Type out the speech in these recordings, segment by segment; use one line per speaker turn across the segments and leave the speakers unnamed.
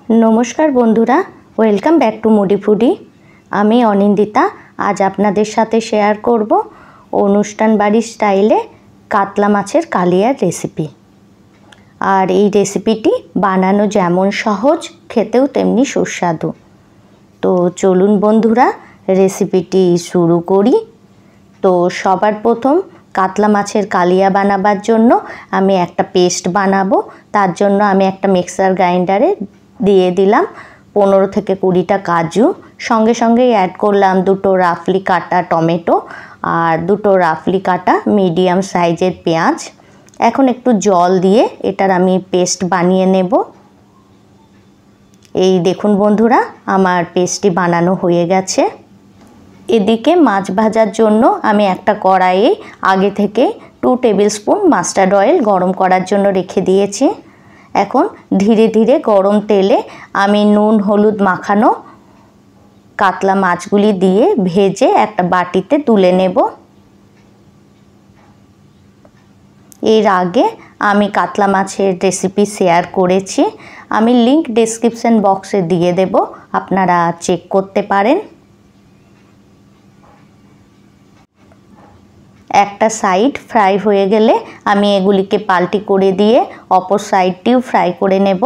नमस्कार बंधुरा welcome back to मुडी फूडी। आमी अनिंदिता आज आपनादेर साथे शेयर करब अनुष्ठान बाड़ी स्टाइले कातला माछेर कालियार रेसिपि। और ये रेसिपिटी बानानो जेमन सहज खेतेও तेमनि सुस्वादु। तो चलुन बंधुरा रेसिपिटी शुरू करी। तो सबार प्रथम कातला माछेर कालिया बानाबार जोन्नो आमी एकटा पेस्ट बानाबो। तार जोन्नो आमी एकटा मिक्सार ग्राइंडारे दिए दिलाम 15 থেকে 20টা काजू, संगे संगे ऐड करलाम दुटो राफली काटा टमेटो और दुटो राफली काटा मीडियम साइजेर पेঁয়াজ। এখন একটু জল দিয়ে এটার আমি পেস্ট বানিয়ে নেব। এই দেখুন বন্ধুরা আমার পেস্টটি বানানো হয়ে গেছে। এদিকে মাছ ভাজার জন্য আমি একটা কড়াইয়ে আগে থেকে 2 টেবিল স্পুন মাস্টার্ড অয়েল গরম করার জন্য রেখে দিয়েছি। এখন ধীরে ধীরে গরম তেলে আমি নুন হলুদ মাখানো কাতলা মাছগুলি দিয়ে ভেজে একটা বাটিতে তুলে নেব। এর আগে আমি কাতলা মাছের রেসিপি শেয়ার করেছি, আমি লিংক ডেসক্রিপশন বক্সে দিয়ে দেব, আপনারা চেক করতে পারেন। একটা সাইড ফ্রাই হয়ে গেলে আমি এগুলিকে পাল্টি করে দিয়ে অপর সাইডটিও ফ্রাই করে নেব।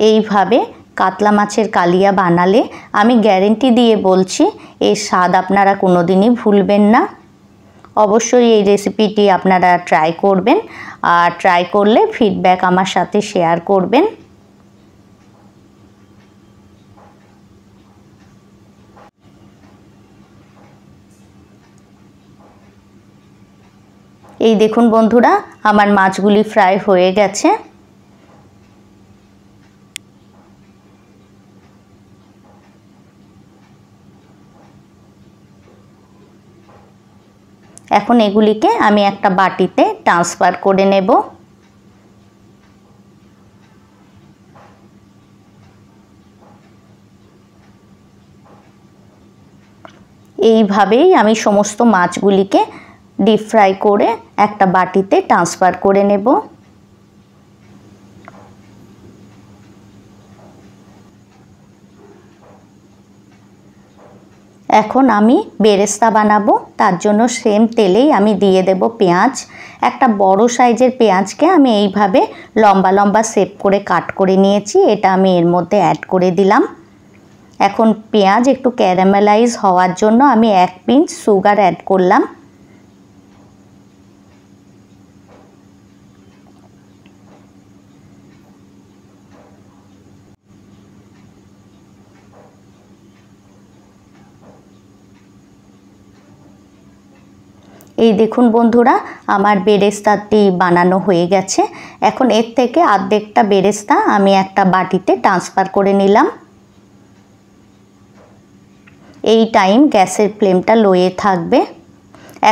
এইভাবে কাতলা মাছের কালিয়া বানালে আমি গ্যারেন্টি দিয়ে বলছি এর স্বাদ আপনারা কোনোদিনই ভুলবেন না। অবশ্যই এই রেসিপিটি আপনারা ট্রাই করবেন আর ট্রাই করলে ফিডব্যাক আমার সাথে শেয়ার করবেন। এই দেখুন বন্ধুরা আমার মাছগুলি ফ্রাই হয়ে গেছে। এখন এগুলিকে আমি একটা বাটিতে ট্রান্সফার করে নেব। এইভাবেই আমি সমস্ত মাছগুলিকে ডিপ ফ্রাই করে একটা বাটিতে ট্রান্সফার করে নেব। এখন আমি বেরেস্তা বানাবো, তার জন্য সেম তেলেই আমি দিয়ে দেব পেঁয়াজ। একটা বড় সাইজের পেঁয়াজকে আমি এইভাবে লম্বা লম্বা শেপ করে কাট করে নিয়েছি, এটা আমি এর মধ্যে অ্যাড করে দিলাম। এখন পেঁয়াজ একটু ক্যারামেলাইজ হওয়ার জন্য আমি 1 পিঞ্চ সুগার অ্যাড করলাম। এই দেখুন বন্ধুরা আমার বেরেস্তাটি বানানো হয়ে গেছে। এখন এর থেকে অর্ধেকটা বেরেস্তা আমি একটা বাটিতে ট্রান্সফার করে নিলাম। এই টাইম গ্যাসের ফ্লেমটা লোয়ে থাকবে।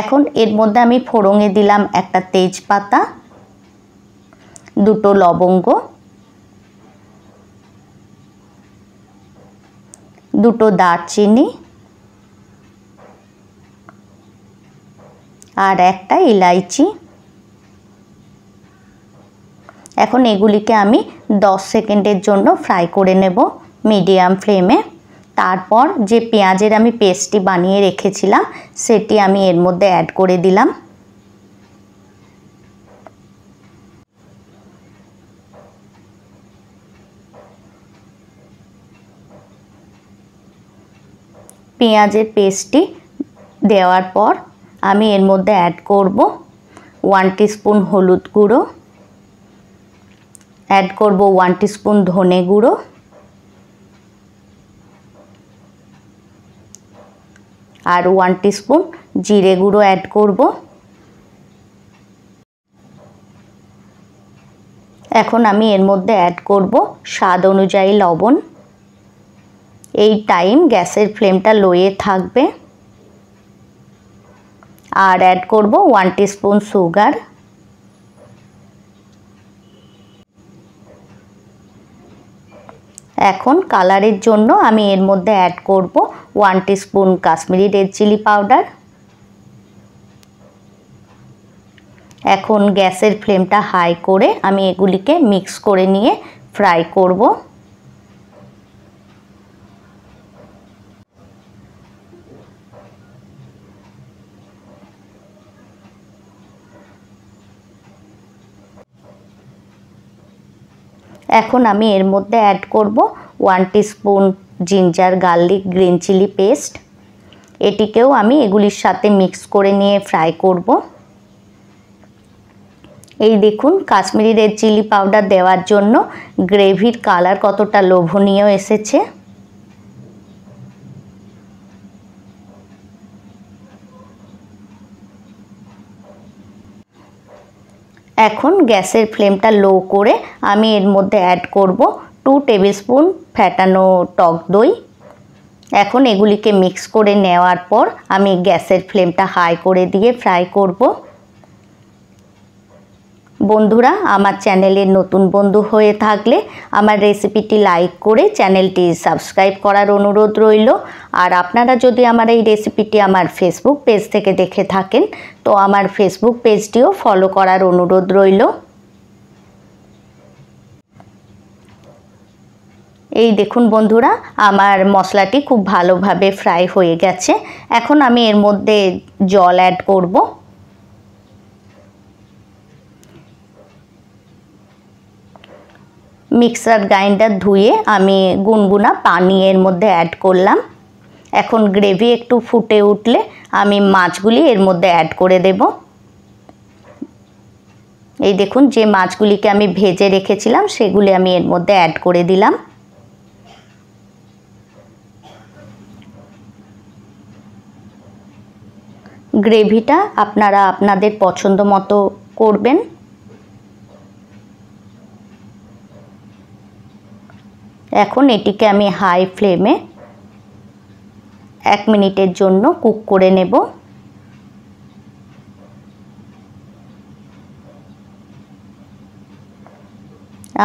এখন এর মধ্যে আমি ফোড়নে দিলাম একটা তেজপাতা, দুটো লবঙ্গ, দুটো দারচিনি আর একটা ইলাইচি। এখন এগুলিকে আমি 10 সেকেন্ডের জন্য ফ্রাই করে নেব মিডিয়াম ফ্লেমে। তারপর যে পেঁয়াজের আমি পেস্টটি বানিয়ে রেখেছিলাম সেটি আমি এর মধ্যে অ্যাড করে দিলাম। পেঁয়াজের পেস্টটি দেওয়ার পর আমি এর মধ্যে অ্যাড করব 1 টিস্পুন হলুদ গুঁড়ো, অ্যাড করব 1 টিস্পুন ধনে গুঁড়ো, আর 1 টিস্পুন জিরে গুঁড়ো অ্যাড করব। এখন আমি এর মধ্যে অ্যাড করব স্বাদ অনুযায়ী লবণ। এই টাইম গ্যাসের ফ্লেমটা লোয়ে থাকবে। আর অ্যাড করব 1 টিস্পুন সুগার। এখন কালারের জন্য আমি এর মধ্যে অ্যাড করব 1 teaspoon Kashmiri red chilli powder. এখন গ্যাসের ফ্লেমটা হাই করে আমি এগুলিকে মিক্স করে নিয়ে ফ্রাই করব। এখন আমি এর মধ্যে অ্যাড করব 1 teaspoon ginger garlic green chilli paste. এটিকেও আমি এগুলির সাথে মিক্স করে নিয়ে ফ্রাই করব। এই দেখুন কাশ্মীরি রেড চিলি পাউডার দেওয়ার জন্য গ্রেভির কালার কতটা লোভনীয় এসেছে। এখন গ্যাসের ফ্লেমটা লো করে আমি এর মধ্যে অ্যাড করব 2 টেবিলস্পুন ফ্যাটানো টক দই। এখন এগুলিকে মিক্স করে নেওয়ার পর আমি গ্যাসের ফ্লেমটা হাই করে দিয়ে ফ্রাই করব। বন্ধুরা, আমার চ্যানেলের নতুন বন্ধু হয়ে থাকলে আমার রেসিপিটি লাইক করে চ্যানেলটি সাবস্ক্রাইব করার অনুরোধ রইল। আর আপনারা যদি আমার এই রেসিপিটি আমার ফেসবুক পেজ থেকে দেখে থাকেন তো আমার ফেসবুক পেজটিও ফলো করার অনুরোধ রইল। এই দেখুন বন্ধুরা, আমার মশলাটি খুব ভালোভাবে ফ্রাই হয়ে গেছে। এখন আমি এর মধ্যে জল অ্যাড করব। মিক্সার গ্রাইন্ডার ধুয়ে আমি গুনগুনা পানি এর মধ্যে অ্যাড করলাম। এখন গ্রেভি একটু ফুটে উঠলে আমি মাছগুলি এর মধ্যে অ্যাড করে দেব। এই দেখুন যে মাছগুলিকে আমি ভেজে রেখেছিলাম সেগুলি আমি এর মধ্যে অ্যাড করে দিলাম। গ্রেভিটা আপনারা আপনাদের পছন্দ মতো করবেন। এখন এটিকে আমি হাই ফ্লেমে 1 মিনিটের জন্য কুক করে নেব।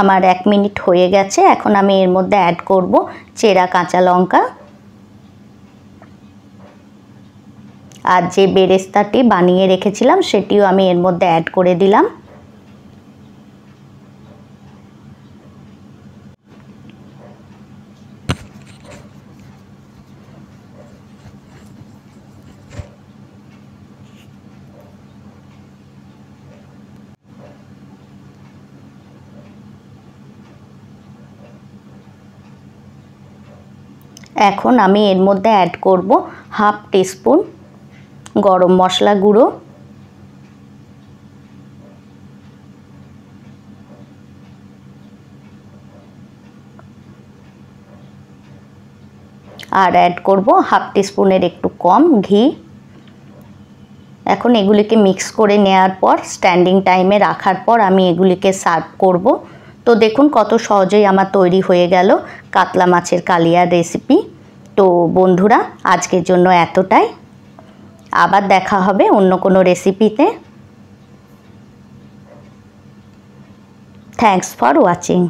আমার 1 মিনিট হয়ে গেছে। এখন আমি এর মধ্যে অ্যাড করব চেরা কাঁচা লঙ্কা আর যে বেরেস্তাটি বানিয়ে রেখেছিলাম সেটিও আমি এর মধ্যে অ্যাড করে দিলাম। এখন আমি এর মধ্যে অ্যাড করব 1/2 টিস্পুন গরম মশলা গুঁড়ো আর অ্যাড করব 1/2 টিস্পুনের একটু কম ঘি। এখন এগুলিকে মিক্স করে নেওয়ার পর স্ট্যান্ডিং টাইমে রাখার পর আমি এগুলিকে সার্ভ করব। তো দেখুন কত সহজেই আমার তৈরি হয়ে গেল কাতলা মাছের কালিয়ার রেসিপি। তো বন্ধুরা, আজকের জন্য এতটাই। আবার দেখা হবে অন্য কোনো রেসিপিতে। Thanks for watching.